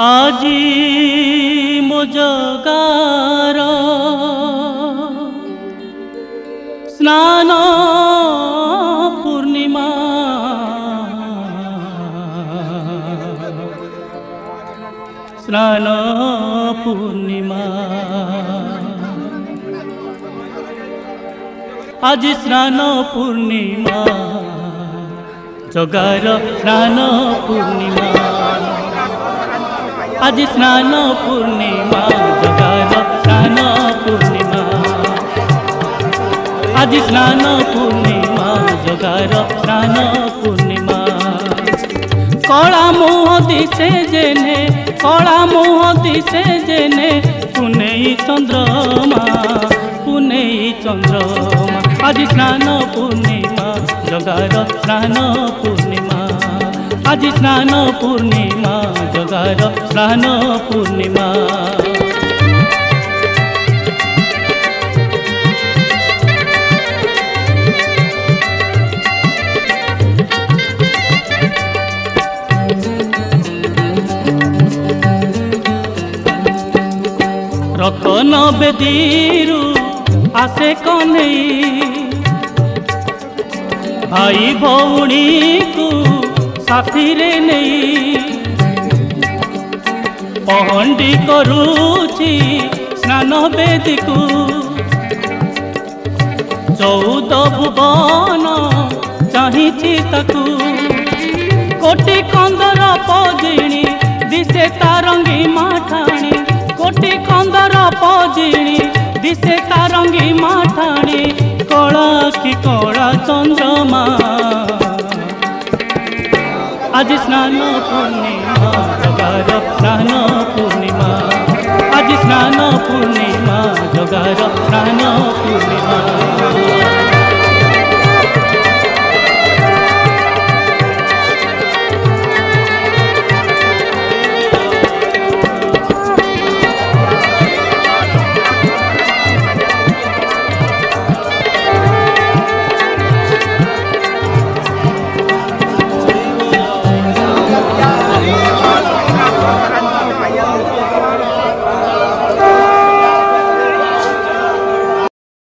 আজি ମୋ ଜଗାର ସ୍ନାନ ପୂର୍ଣ୍ଣିମା ସ୍ନାନ ପୂର୍ଣ୍ଣିମା আজি স্নান ପୂର୍ଣ୍ଣିମା ଜଗାର ସ୍ନାନ ପୂର୍ଣ୍ଣିମା आज स्नान पूर्णिमा जगार स्नान पूर्णिमा आज स्नान पूर्णिमा जगार स्नान पूर्णिमा कला मुह दिसे जेने कला मुह दिसे जेने पुनेई चंद्रमा आज स्नान पूर्णिमा जगार स्नान पूर्णिमा आज स्नान पूर्णिमा जगार स्नान पूर्णिमा रतन बेदीरु आसे कन्हई भाई भौणी को साथी रे नहीं पहंडी करुची स्नान बेदी को 14 भुवन चाहिए ताकू कोटि कंदर पजिणी दिसे तारंगी माठाणी कोटि कंदर पजिणी दिसे तारंगी माठाणी कला की कला चंद्रमा आज स्नान पूर्णिमा जगार स्नान